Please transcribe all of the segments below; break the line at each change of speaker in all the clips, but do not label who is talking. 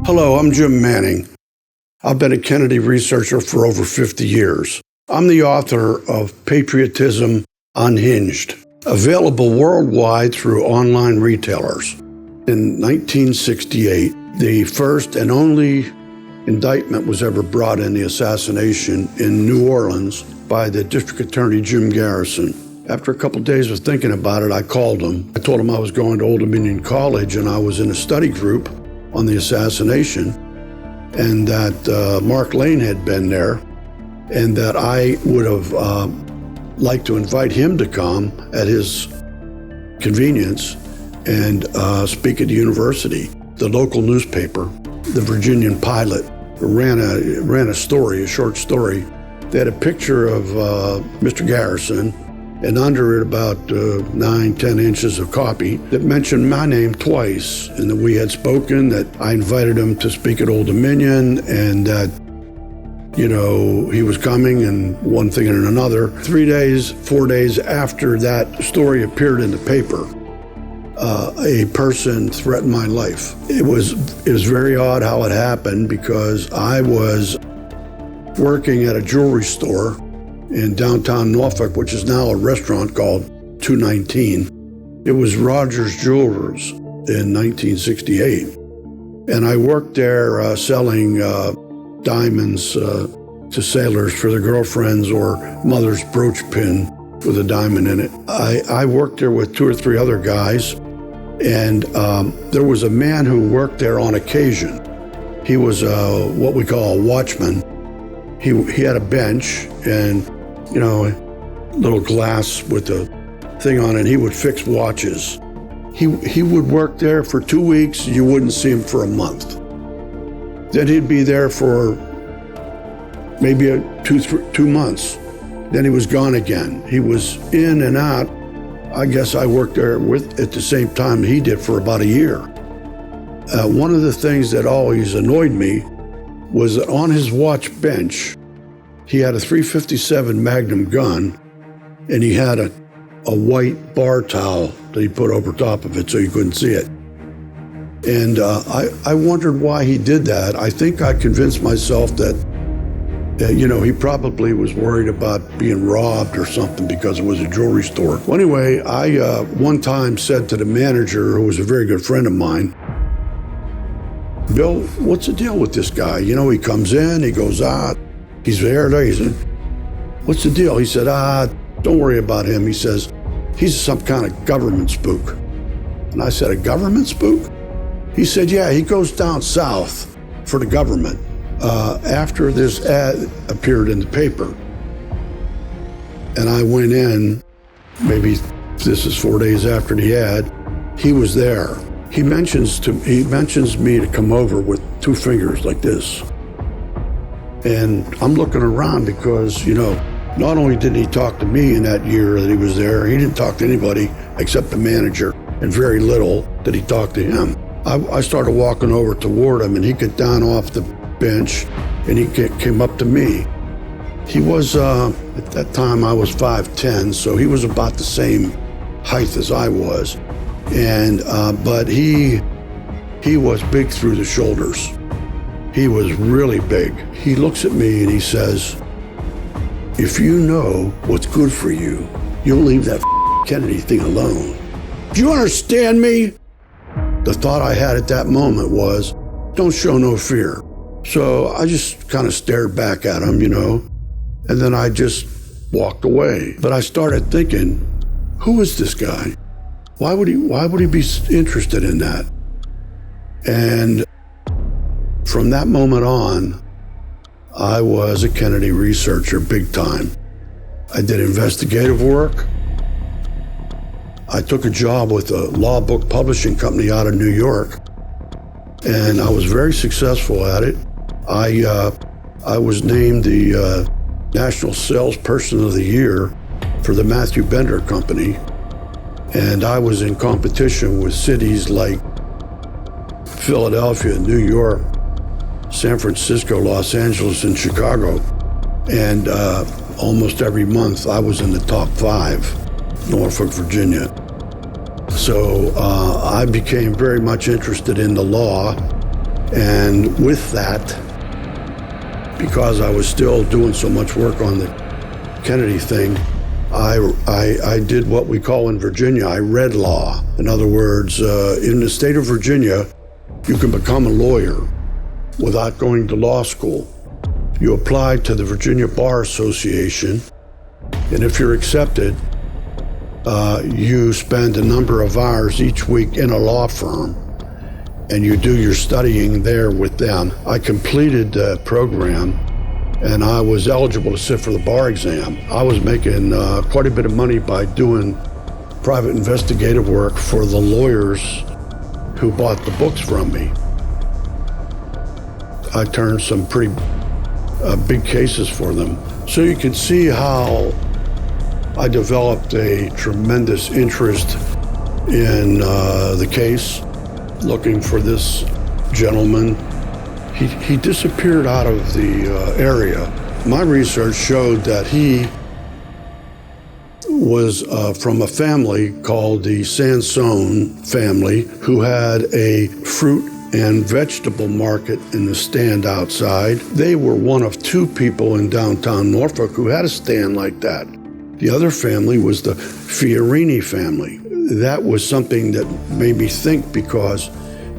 Hello, I'm Jim Manning. I've been a Kennedy researcher for over 50 years. I'm the author of Patriotism, Unhinged, available worldwide through online retailers. In 1968, the first and only indictment was ever brought in the assassination in New Orleans by the District Attorney Jim Garrison. After a couple of days of thinking about it, I called him. I told him I was going to Old Dominion College and I was in a study group on the assassination, and that Mark Lane had been there, and that I would have liked to invite him to come at his convenience and speak at the university. The local newspaper, the Virginian Pilot, ran a story, a short story. They had a picture of Mr. Garrison, and under it about 9-10 inches of copy that mentioned my name twice, and that we had spoken, that I invited him to speak at Old Dominion, and that, he was coming, and one thing and another. 4 days after that story appeared in the paper, a person threatened my life. It was very odd how it happened, because I was working at a jewelry store in downtown Norfolk, which is now a restaurant called 219. It was Rogers Jewelers in 1968. And I worked there selling diamonds to sailors for their girlfriends, or mother's brooch pin with a diamond in it. I worked there with 2 or 3 other guys, and there was a man who worked there on occasion. He was what we call a watchman. He had a bench and, a little glass with a thing on it. He would fix watches. He would work there for 2 weeks. You wouldn't see him for a month. Then he'd be there for maybe 2 months. Then he was gone again. He was in and out. I guess I worked there at the same time he did for about a year. One of the things that always annoyed me was that on his watch bench, he had a .357 Magnum gun, and he had a white bar towel that he put over top of it so you couldn't see it. And I wondered why he did that. I think I convinced myself that, he probably was worried about being robbed or something, because it was a jewelry store. Well, anyway, I one time said to the manager, who was a very good friend of mine, "Bill, what's the deal with this guy? He comes in, he goes out, he's there. He said, what's the deal?" He said, don't worry about him. He says, he's some kind of government spook. And I said, a government spook? He said, yeah, he goes down south for the government. After this ad appeared in the paper, and I went in, maybe this is 4 days after the ad, he was there. He mentions me to come over with 2 fingers like this. And I'm looking around because, not only did he talk to me in that year that he was there, he didn't talk to anybody except the manager, and very little did he talk to him. I started walking over toward him, and he got down off the bench, and he came up to me. He was, at that time I was 5'10", so he was about the same height as I was. And, but he was big through the shoulders. He was really big. He looks at me and he says, if you know what's good for you, you'll leave that Kennedy thing alone. Do you understand me? The thought I had at that moment was, don't show no fear. So I just kind of stared back at him, and then I just walked away. But I started thinking, who is this guy? Why would he be interested in that? And from that moment on, I was a Kennedy researcher big time. I did investigative work. I took a job with a law book publishing company out of New York, and I was very successful at it. I was named the National Salesperson of the Year for the Matthew Bender Company, and I was in competition with cities like Philadelphia, New York, San Francisco, Los Angeles, and Chicago. And almost every month I was in the top 5, Norfolk, Virginia. So I became very much interested in the law And with that, because I was still doing so much work on the Kennedy thing, I did what we call in Virginia, I read law. In other words, in the state of Virginia, you can become a lawyer without going to law school. You apply to the Virginia Bar Association, and if you're accepted, you spend a number of hours each week in a law firm, and you do your studying there with them. I completed the program, and I was eligible to sit for the bar exam. I was making quite a bit of money by doing private investigative work for the lawyers who bought the books from me. I turned some pretty big cases for them. So you can see how I developed a tremendous interest in the case, looking for this gentleman. He disappeared out of the area. My research showed that he was from a family called the Sansone family, who had a fruit and vegetable market in the stand outside. They were one of two people in downtown Norfolk who had a stand like that. The other family was the Fiorini family. That was something that made me think, because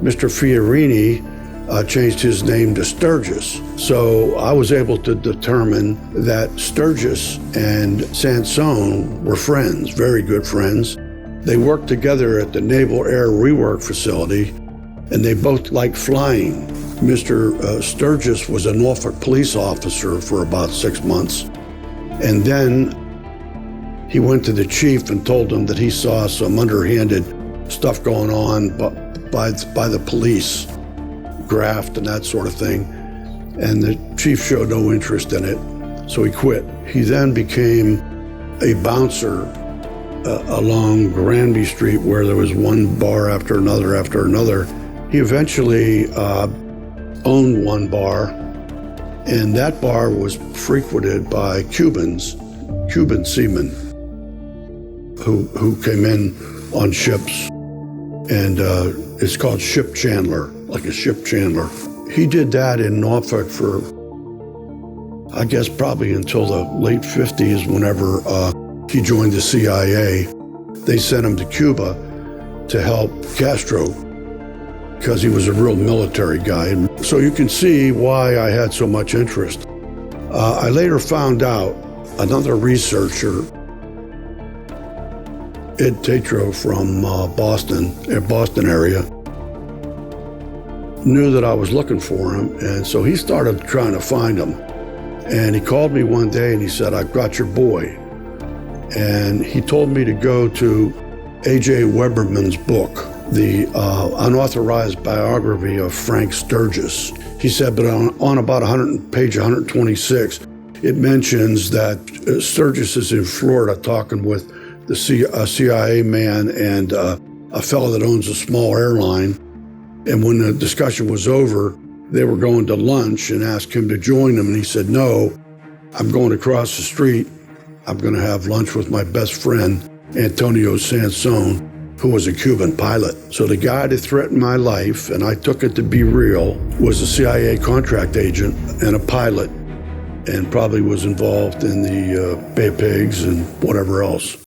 Mr. Fiorini changed his name to Sturgis. So I was able to determine that Sturgis and Sansone were friends, very good friends. They worked together at the Naval Air Rework Facility, and they both liked flying. Mr. Sturgis was a Norfolk police officer for about 6 months. And then he went to the chief and told him that he saw some underhanded stuff going on by the police, graft and that sort of thing. And the chief showed no interest in it, so he quit. He then became a bouncer along Granby Street, where there was one bar after another. He eventually owned one bar, and that bar was frequented by Cuban seamen who came in on ships, and it's called ship chandler, like a ship chandler. He did that in Norfolk for, I guess, probably until the late 50s, whenever he joined the CIA. They sent him to Cuba to help Castro, because he was a real military guy. So you can see why I had so much interest. I later found out another researcher, Ed Tatro from Boston area, knew that I was looking for him, and so he started trying to find him. And he called me one day and he said, "I've got your boy." And he told me to go to A.J. Weberman's book, the unauthorized biography of Frank Sturgis. He said, but on about page 126, it mentions that Sturgis is in Florida talking with a CIA man and a fellow that owns a small airline. And when the discussion was over, they were going to lunch and asked him to join them. And he said, "No, I'm going across the street. I'm going to have lunch with my best friend, Antonio Sansone, who was a Cuban pilot." So the guy that threatened my life, and I took it to be real, was a CIA contract agent and a pilot, and probably was involved in the Bay of Pigs and whatever else.